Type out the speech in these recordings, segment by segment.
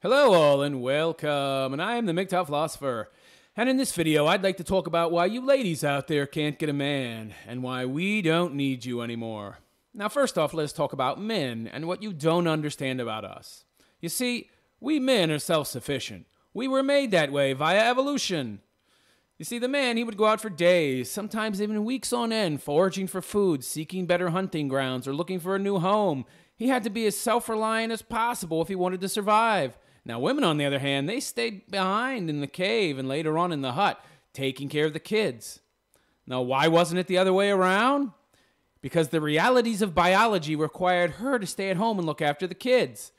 Hello all and welcome, and I am the MGTOW philosopher. And in this video, I'd like to talk about why you ladies out there can't get a man, and why we don't need you anymore. Now first off, let's talk about men, and what you don't understand about us. You see, we men are self-sufficient. We were made that way via evolution. You see, the man, he would go out for days, sometimes even weeks on end, foraging for food, seeking better hunting grounds, or looking for a new home. He had to be as self-reliant as possible if he wanted to survive. Now, women, on the other hand, they stayed behind in the cave and later on in the hut, taking care of the kids. Now, why wasn't it the other way around? Because the realities of biology required her to stay at home and look after the kids.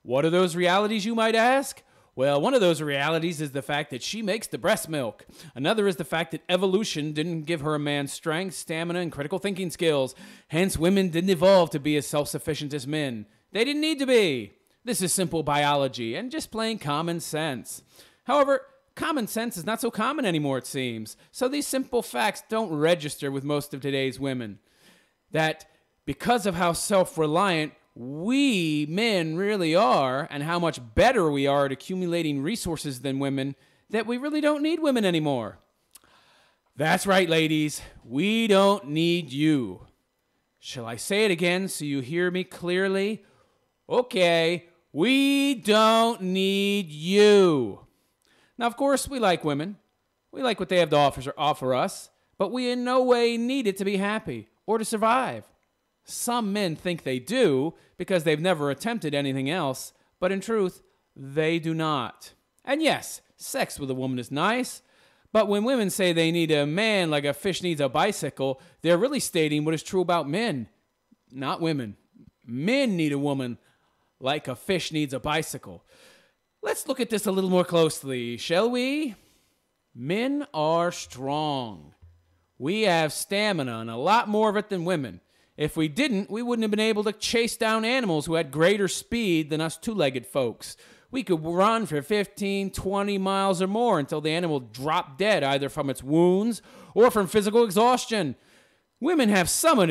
What are those realities, you might ask? Well, one of those realities is the fact that she makes the breast milk. Another is the fact that evolution didn't give her a man's strength, stamina, and critical thinking skills. Hence, women didn't evolve to be as self-sufficient as men. They didn't need to be. This is simple biology and just plain common sense. However, common sense is not so common anymore, it seems. So these simple facts don't register with most of today's women. That because of how self-reliant we men really are, and how much better we are at accumulating resources than women, that we really don't need women anymore. That's right, ladies. We don't need you. Shall I say it again so you hear me clearly? Okay, we don't need you. Now, of course, we like women. We like what they have to offer us, but we in no way need it to be happy or to survive. Some men think they do because they've never attempted anything else, but in truth, they do not. And yes, sex with a woman is nice, but when women say they need a man like a fish needs a bicycle, they're really stating what is true about men, not women. Men need a woman like a fish needs a bicycle. Let's look at this a little more closely, shall we? Men are strong. We have stamina and a lot more of it than women. If we didn't, we wouldn't have been able to chase down animals who had greater speed than us two-legged folks. We could run for 15, 20 miles or more until the animal dropped dead, either from its wounds or from physical exhaustion. Women have some of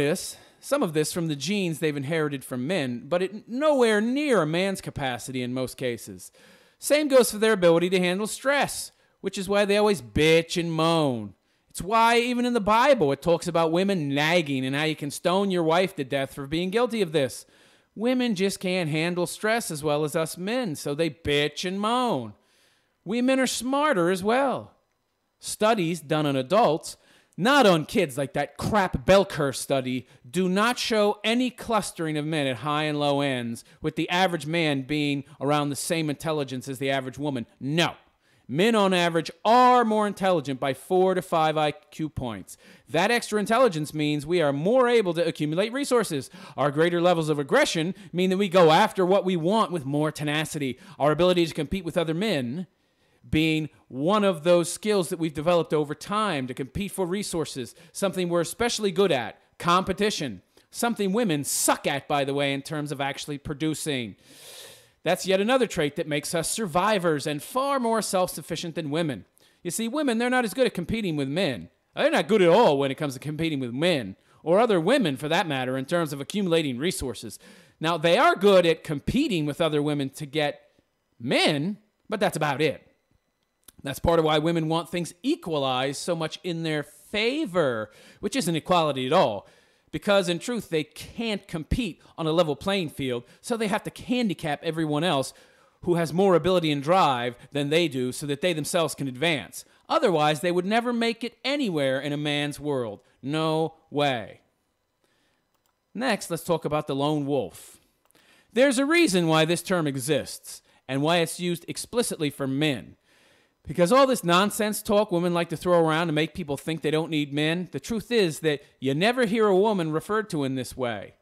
this from the genes they've inherited from men, but it nowhere near a man's capacity in most cases. Same goes for their ability to handle stress, which is why they always bitch and moan. It's why even in the Bible it talks about women nagging and how you can stone your wife to death for being guilty of this. Women just can't handle stress as well as us men, so they bitch and moan. We men are smarter as well. Studies done on adults, not on kids like that crap bell curve study, do not show any clustering of men at high and low ends, with the average man being around the same intelligence as the average woman. No. Men on average are more intelligent by 4 to 5 IQ points. That extra intelligence means we are more able to accumulate resources. Our greater levels of aggression mean that we go after what we want with more tenacity. Our ability to compete with other men being one of those skills that we've developed over time to compete for resources, something we're especially good at, competition, something women suck at, by the way, in terms of actually producing. That's yet another trait that makes us survivors and far more self-sufficient than women. You see, women, they're not as good at competing with men. They're not good at all when it comes to competing with men, or other women for that matter, in terms of accumulating resources. Now, they are good at competing with other women to get men, but that's about it. That's part of why women want things equalized so much in their favor, which isn't equality at all. Because in truth, they can't compete on a level playing field, so they have to handicap everyone else who has more ability and drive than they do so that they themselves can advance. Otherwise, they would never make it anywhere in a man's world. No way. Next, let's talk about the lone wolf. There's a reason why this term exists and why it's used explicitly for men. Because all this nonsense talk women like to throw around to make people think they don't need men, the truth is that you never hear a woman referred to in this way.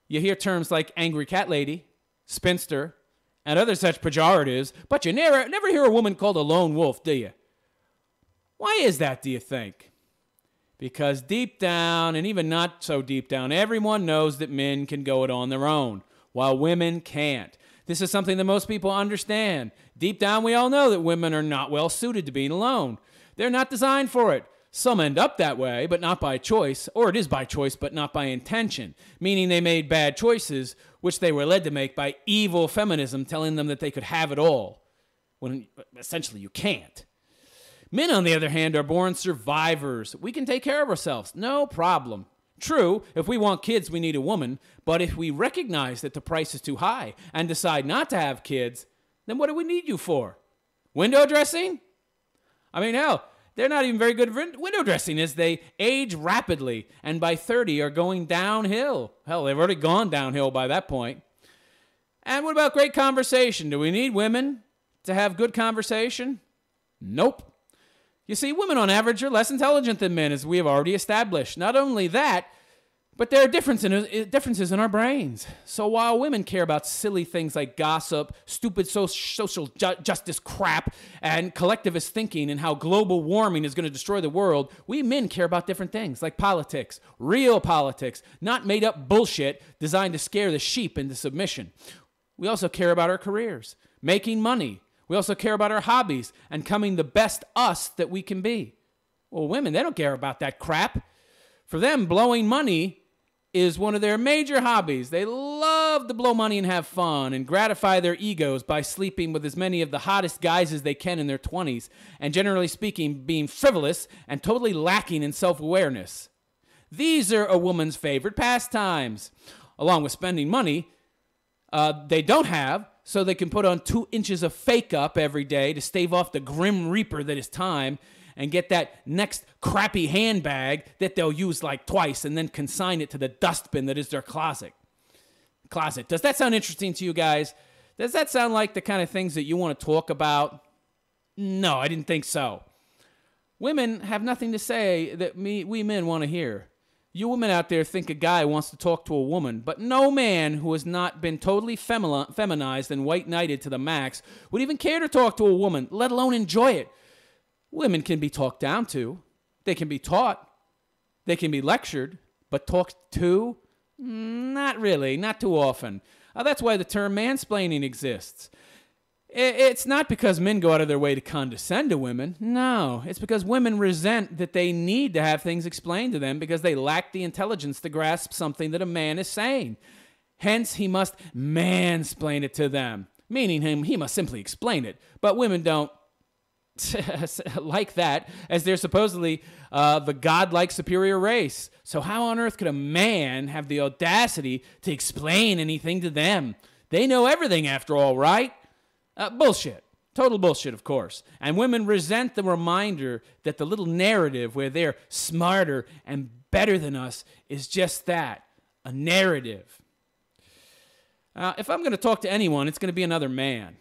You hear terms like angry cat lady, spinster, and other such pejoratives, but you never hear a woman called a lone wolf, do you? Why is that, do you think? Because deep down, and even not so deep down, everyone knows that men can go it on their own, while women can't. This is something that most people understand. Deep down, we all know that women are not well suited to being alone. They're not designed for it. Some end up that way, but not by choice, or it is by choice, but not by intention, meaning they made bad choices, which they were led to make by evil feminism telling them that they could have it all, when essentially you can't. Men, on the other hand, are born survivors. We can take care of ourselves, no problem. True, if we want kids, we need a woman, but if we recognize that the price is too high and decide not to have kids, then what do we need you for? Window dressing? I mean, hell, they're not even very good at window dressing as they age rapidly and by 30 are going downhill. Hell, they've already gone downhill by that point. And what about great conversation? Do we need women to have good conversation? Nope. You see, women on average are less intelligent than men, as we have already established. Not only that, but there are differences in our brains. So while women care about silly things like gossip, stupid social justice crap, and collectivist thinking and how global warming is going to destroy the world, we men care about different things like politics, real politics, not made up bullshit designed to scare the sheep into submission. We also care about our careers, making money. We also care about our hobbies and becoming the best us that we can be. Well, women, they don't care about that crap. For them, blowing money is one of their major hobbies. They love to blow money and have fun and gratify their egos by sleeping with as many of the hottest guys as they can in their 20s, and generally speaking, being frivolous and totally lacking in self-awareness. These are a woman's favorite pastimes, along with spending money they don't have, so they can put on 2 inches of fake up every day to stave off the grim reaper that is time, and get that next crappy handbag that they'll use like twice and then consign it to the dustbin that is their closet. Does that sound interesting to you guys? Does that sound like the kind of things that you want to talk about? No, I didn't think so. Women have nothing to say that we men want to hear. You women out there think a guy wants to talk to a woman, but no man who has not been totally feminized and white-knighted to the max would even care to talk to a woman, let alone enjoy it. Women can be talked down to. They can be taught. They can be lectured. But talked to? Not really. Not too often. That's why the term mansplaining exists. It's not because men go out of their way to condescend to women. No. It's because women resent that they need to have things explained to them because they lack the intelligence to grasp something that a man is saying. Hence, he must mansplain it to them. Meaning he must simply explain it. But women don't like that, as they're supposedly the godlike superior race. So how on earth could a man have the audacity to explain anything to them? They know everything after all, right? Bullshit. Total bullshit, of course. And women resent the reminder that the little narrative where they're smarter and better than us is just that, a narrative. If I'm going to talk to anyone, it's going to be another man.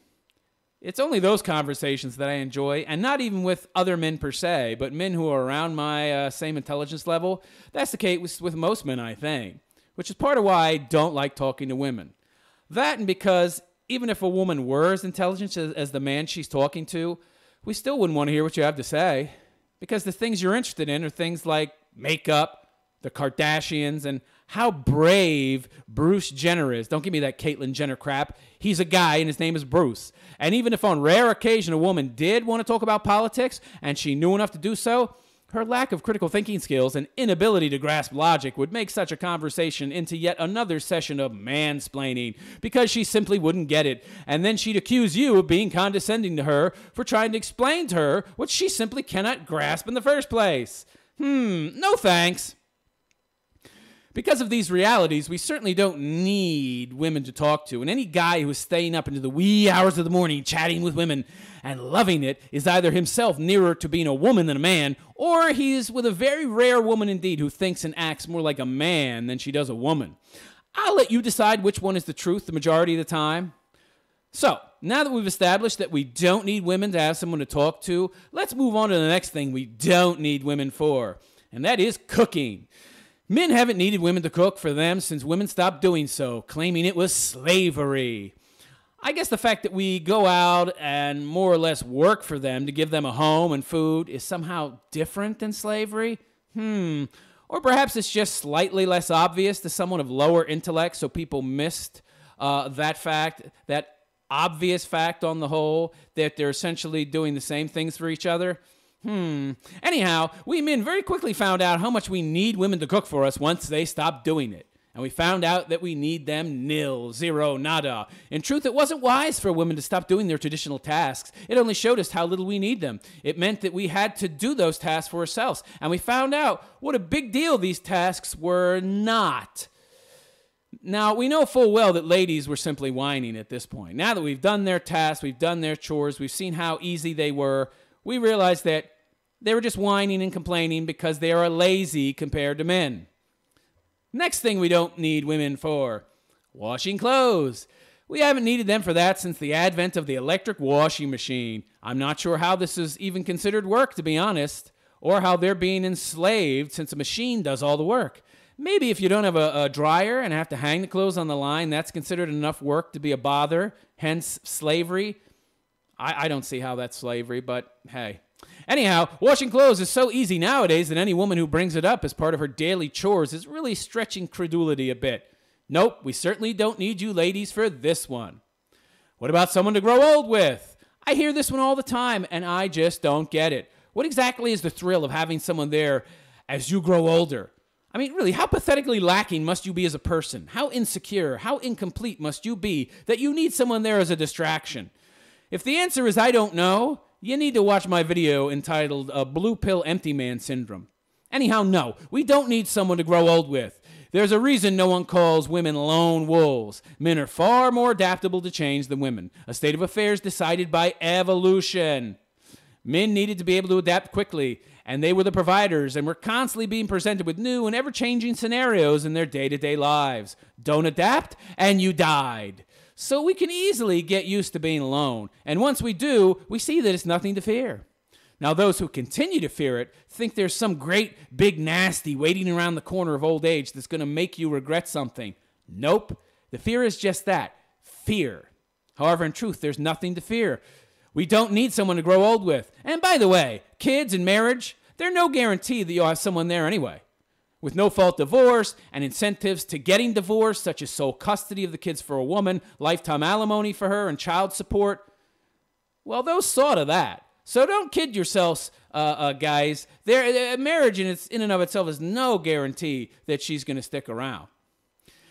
It's only those conversations that I enjoy, and not even with other men per se, but men who are around my same intelligence level. That's the case with most men, I think, which is part of why I don't like talking to women. That and because even if a woman were as intelligent as the man she's talking to, we still wouldn't want to hear what you have to say, because the things you're interested in are things like makeup, the Kardashians, and how brave Bruce Jenner is. Don't give me that Caitlyn Jenner crap. He's a guy, and his name is Bruce. And even if on rare occasion a woman did want to talk about politics, and she knew enough to do so, her lack of critical thinking skills and inability to grasp logic would make such a conversation into yet another session of mansplaining, because she simply wouldn't get it. And then she'd accuse you of being condescending to her for trying to explain to her what she simply cannot grasp in the first place. No thanks. Because of these realities, we certainly don't need women to talk to. And any guy who is staying up into the wee hours of the morning chatting with women and loving it is either himself nearer to being a woman than a man, or he's with a very rare woman indeed who thinks and acts more like a man than she does a woman. I'll let you decide which one is the truth the majority of the time. So, now that we've established that we don't need women to have someone to talk to, let's move on to the next thing we don't need women for, and that is cooking. Men haven't needed women to cook for them since women stopped doing so, claiming it was slavery. I guess the fact that we go out and more or less work for them to give them a home and food is somehow different than slavery? Or perhaps it's just slightly less obvious to someone of lower intellect, so people missed that fact, that obvious fact on the whole, that they're essentially doing the same things for each other. Anyhow, we men very quickly found out how much we need women to cook for us once they stopped doing it. And we found out that we need them nil, zero, nada. In truth, it wasn't wise for women to stop doing their traditional tasks. It only showed us how little we need them. It meant that we had to do those tasks for ourselves. And we found out what a big deal these tasks were not. Now, we know full well that ladies were simply whining at this point. Now that we've done their tasks, we've done their chores, we've seen how easy they were, we realized that they were just whining and complaining because they are lazy compared to men. Next thing we don't need women for, washing clothes. We haven't needed them for that since the advent of the electric washing machine. I'm not sure how this is even considered work, to be honest, or how they're being enslaved since a machine does all the work. Maybe if you don't have a dryer and have to hang the clothes on the line, that's considered enough work to be a bother, hence slavery. I don't see how that's slavery, but hey. Anyhow, washing clothes is so easy nowadays that any woman who brings it up as part of her daily chores is really stretching credulity a bit. Nope, we certainly don't need you ladies for this one. What about someone to grow old with? I hear this one all the time, and I just don't get it. What exactly is the thrill of having someone there as you grow older? I mean, really, how pathetically lacking must you be as a person? How insecure, how incomplete must you be that you need someone there as a distraction? If the answer is I don't know, you need to watch my video entitled Blue Pill Empty Man Syndrome. Anyhow, no, we don't need someone to grow old with. There's a reason no one calls women lone wolves. Men are far more adaptable to change than women, a state of affairs decided by evolution. Men needed to be able to adapt quickly, and they were the providers and were constantly being presented with new and ever-changing scenarios in their day-to-day lives. Don't adapt, and you died. So we can easily get used to being alone, and once we do, we see that it's nothing to fear. Now, those who continue to fear it think there's some great big nasty waiting around the corner of old age that's going to make you regret something. Nope. The fear is just that, fear. However, in truth, there's nothing to fear. We don't need someone to grow old with. And by the way, kids and marriage, they're no guarantee that you'll have someone there anyway. With no-fault divorce and incentives to getting divorced, such as sole custody of the kids for a woman, lifetime alimony for her, and child support, well, those sort of that. So don't kid yourselves, guys. Marriage in and of itself is no guarantee that she's going to stick around.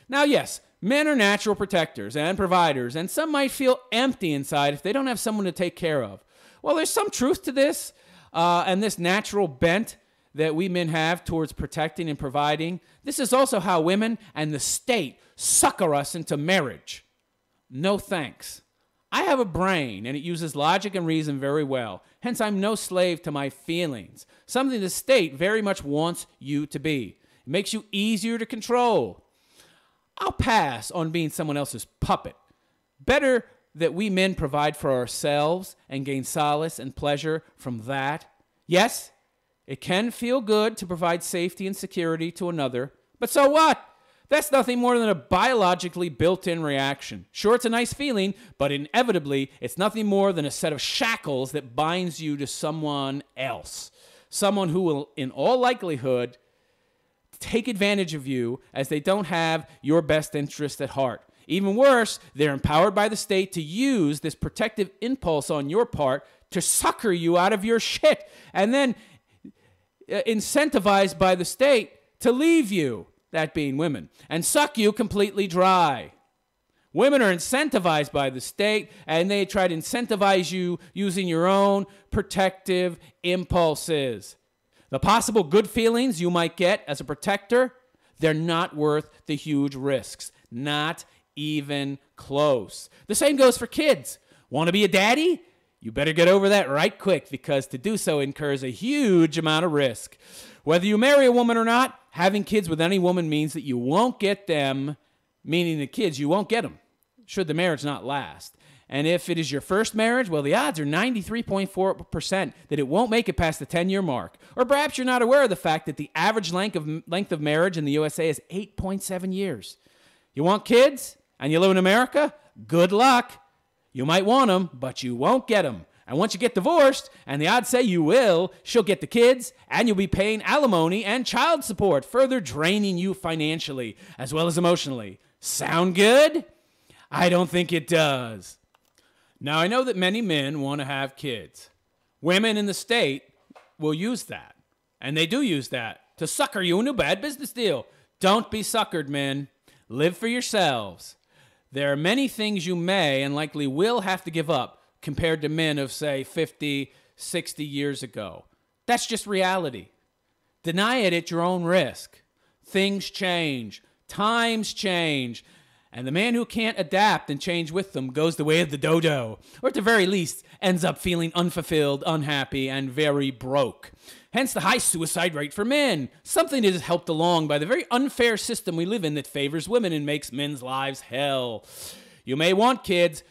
Now, yes, men are natural protectors and providers, and some might feel empty inside if they don't have someone to take care of. Well, there's some truth to this, and this natural bent that we men have towards protecting and providing. This is also how women and the state sucker us into marriage. No thanks. I have a brain, and it uses logic and reason very well. Hence, I'm no slave to my feelings, something the state very much wants you to be. It makes you easier to control. I'll pass on being someone else's puppet. Better that we men provide for ourselves and gain solace and pleasure from that. Yes, it can feel good to provide safety and security to another, but so what? That's nothing more than a biologically built-in reaction. Sure, it's a nice feeling, but inevitably, it's nothing more than a set of shackles that binds you to someone else. Someone who will, in all likelihood, take advantage of you as they don't have your best interest at heart. Even worse, they're empowered by the state to use this protective impulse on your part to sucker you out of your shit, and then incentivized by the state to leave you, that being women, and suck you completely dry. Women are incentivized by the state, and they try to incentivize you using your own protective impulses. The possible good feelings you might get as a protector, they're not worth the huge risks. Not even close. The same goes for kids. Want to be a daddy? You better get over that right quick, because to do so incurs a huge amount of risk. Whether you marry a woman or not, having kids with any woman means that you won't get them, meaning the kids, you won't get them, should the marriage not last. And if it is your first marriage, well, the odds are 93.4% that it won't make it past the 10-year mark. Or perhaps you're not aware of the fact that the average length of marriage in the USA is 8.7 years. You want kids and you live in America? Good luck. You might want them, but you won't get them. And once you get divorced, and the odds say you will, she'll get the kids, and you'll be paying alimony and child support, further draining you financially as well as emotionally. Sound good? I don't think it does. Now, I know that many men want to have kids. Women in the state will use that. And they do use that to sucker you into a bad business deal. Don't be suckered, men. Live for yourselves. There are many things you may and likely will have to give up compared to men of, say, 50, 60 years ago. That's just reality. Deny it at your own risk. Things change. Times change. And the man who can't adapt and change with them goes the way of the dodo, or at the very least ends up feeling unfulfilled, unhappy, and very broke. Hence the high suicide rate for men, something that is helped along by the very unfair system we live in that favors women and makes men's lives hell. You may want kids,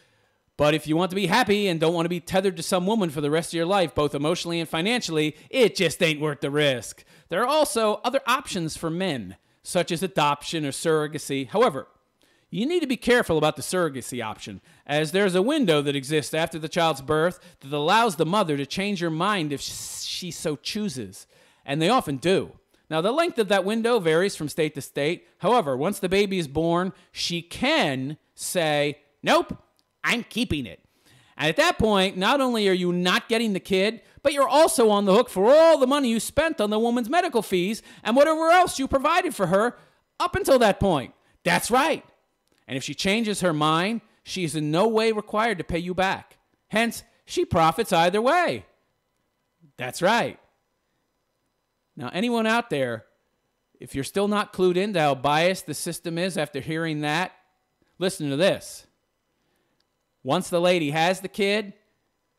but if you want to be happy and don't want to be tethered to some woman for the rest of your life, both emotionally and financially, it just ain't worth the risk. There are also other options for men, such as adoption or surrogacy. However, you need to be careful about the surrogacy option, as there's a window that exists after the child's birth that allows the mother to change her mind if she so chooses, and they often do. Now, the length of that window varies from state to state. However, once the baby is born, she can say, nope, I'm keeping it. And at that point, not only are you not getting the kid, but you're also on the hook for all the money you spent on the woman's medical fees and whatever else you provided for her up until that point. That's right. And if she changes her mind, she is in no way required to pay you back. Hence, she profits either way. That's right. Now, anyone out there, if you're still not clued into how biased the system is after hearing that, listen to this. Once the lady has the kid,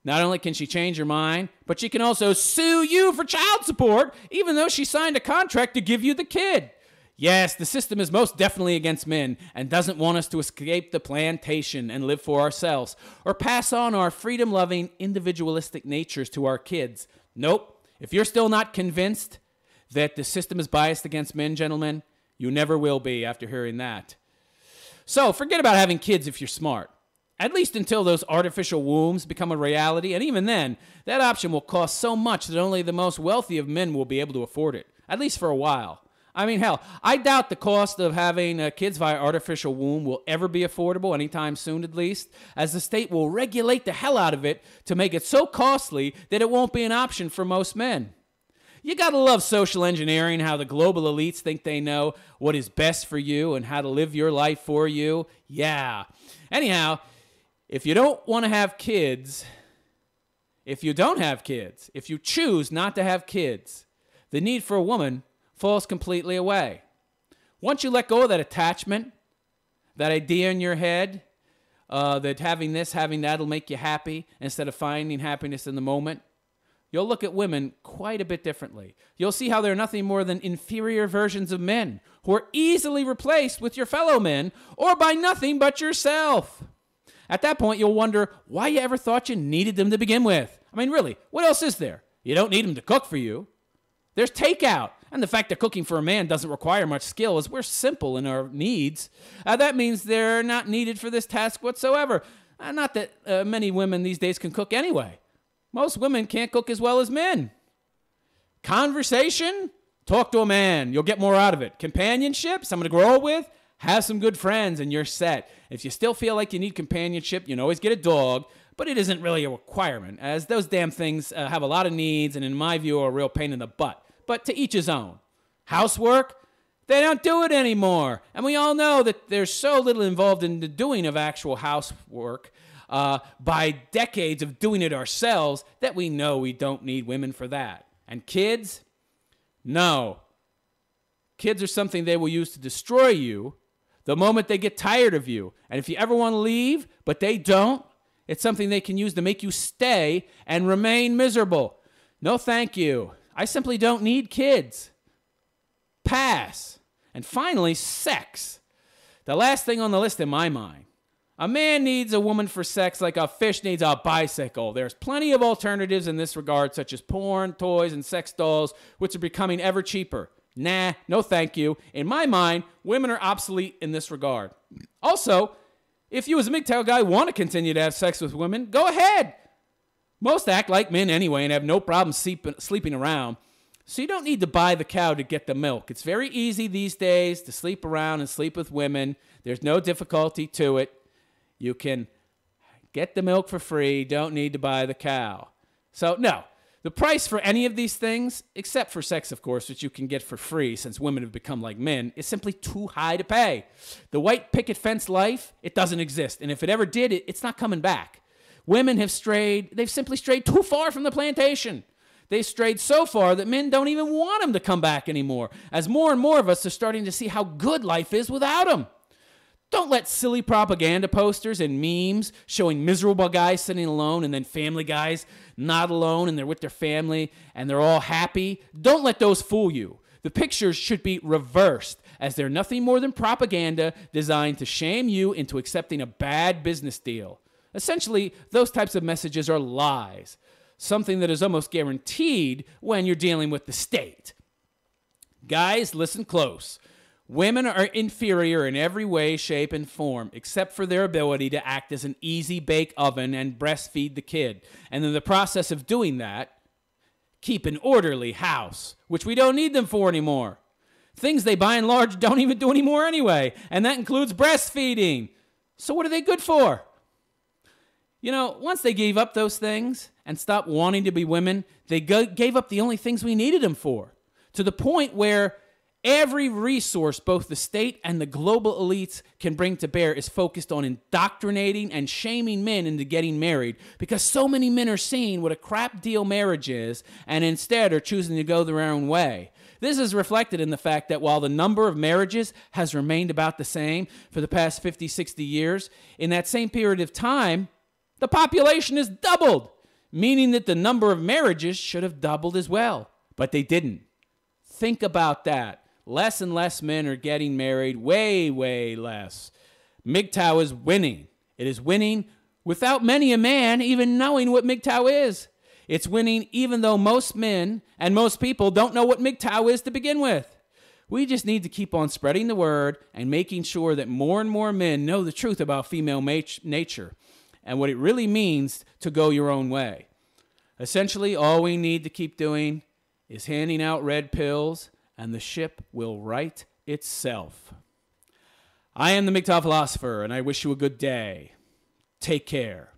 not only can she change her mind, but she can also sue you for child support, even though she signed a contract to give you the kid. Yes, the system is most definitely against men and doesn't want us to escape the plantation and live for ourselves or pass on our freedom-loving, individualistic natures to our kids. Nope. If you're still not convinced that the system is biased against men, gentlemen, you never will be after hearing that. So forget about having kids if you're smart. At least until those artificial wombs become a reality, and even then, that option will cost so much that only the most wealthy of men will be able to afford it, at least for a while. I mean, hell, I doubt the cost of having kids via artificial womb will ever be affordable anytime soon, at least, as the state will regulate the hell out of it to make it so costly that it won't be an option for most men. You gotta love social engineering, how the global elites think they know what is best for you and how to live your life for you. Yeah. Anyhow, if you don't want to have kids, if you choose not to have kids, the need for a woman falls completely away. Once you let go of that attachment, that idea in your head, that having this, having that will make you happy instead of finding happiness in the moment, you'll look at women quite a bit differently. You'll see how they're nothing more than inferior versions of men who are easily replaced with your fellow men or by nothing but yourself. At that point, you'll wonder why you ever thought you needed them to begin with. I mean, really, what else is there? You don't need them to cook for you. There's takeout. And the fact that cooking for a man doesn't require much skill is we're simple in our needs. That means they're not needed for this task whatsoever. Not that many women these days can cook anyway. Most women can't cook as well as men. Conversation? Talk to a man. You'll get more out of it. Companionship? Someone to grow with? Have some good friends and you're set. If you still feel like you need companionship, you can always get a dog, but it isn't really a requirement, as those damn things have a lot of needs and in my view are a real pain in the butt. But to each his own. Housework? They don't do it anymore. And we all know that there's so little involved in the doing of actual housework by decades of doing it ourselves that we know we don't need women for that. And kids? No. Kids are something they will use to destroy you the moment they get tired of you. And if you ever want to leave, but they don't, it's something they can use to make you stay and remain miserable. No, thank you. I simply don't need kids. Pass. And finally, sex. The last thing on the list in my mind. A man needs a woman for sex like a fish needs a bicycle. There's plenty of alternatives in this regard, such as porn, toys, and sex dolls, which are becoming ever cheaper. Nah, no thank you. In my mind, women are obsolete in this regard. Also, if you as a MGTOW guy want to continue to have sex with women, go ahead. Most act like men anyway and have no problem sleeping around. So you don't need to buy the cow to get the milk. It's very easy these days to sleep around and sleep with women. There's no difficulty to it. You can get the milk for free. Don't need to buy the cow. So no, The price for any of these things, except for sex, of course, which you can get for free since women have become like men, is simply too high to pay. The white picket fence life, it doesn't exist. And if it ever did, it's not coming back. Women have strayed, they've simply strayed too far from the plantation. They've strayed so far that men don't even want them to come back anymore, as more and more of us are starting to see how good life is without them. Don't let silly propaganda posters and memes showing miserable guys sitting alone and then family guys not alone and they're with their family and they're all happy. Don't let those fool you. The pictures should be reversed, as they're nothing more than propaganda designed to shame you into accepting a bad business deal. Essentially, those types of messages are lies, something that is almost guaranteed when you're dealing with the state. Guys, listen close. Women are inferior in every way, shape, and form, except for their ability to act as an easy bake oven and breastfeed the kid. And in the process of doing that, keep an orderly house, which we don't need them for anymore. Things they by and large don't even do anymore anyway, and that includes breastfeeding. So what are they good for? You know, once they gave up those things and stopped wanting to be women, they gave up the only things we needed them for, to the point where every resource both the state and the global elites can bring to bear is focused on indoctrinating and shaming men into getting married, because so many men are seeing what a crap deal marriage is and instead are choosing to go their own way. This is reflected in the fact that while the number of marriages has remained about the same for the past 50, 60 years, in that same period of time, the population has doubled, meaning that the number of marriages should have doubled as well, but they didn't. Think about that. Less and less men are getting married, way, way less. MGTOW is winning. It is winning without many a man even knowing what MGTOW is. It's winning even though most men and most people don't know what MGTOW is to begin with. We just need to keep on spreading the word and making sure that more and more men know the truth about female nature and what it really means to go your own way. Essentially, all we need to keep doing is handing out red pills, and the ship will right itself. I am the MGTOW philosopher, and I wish you a good day. Take care.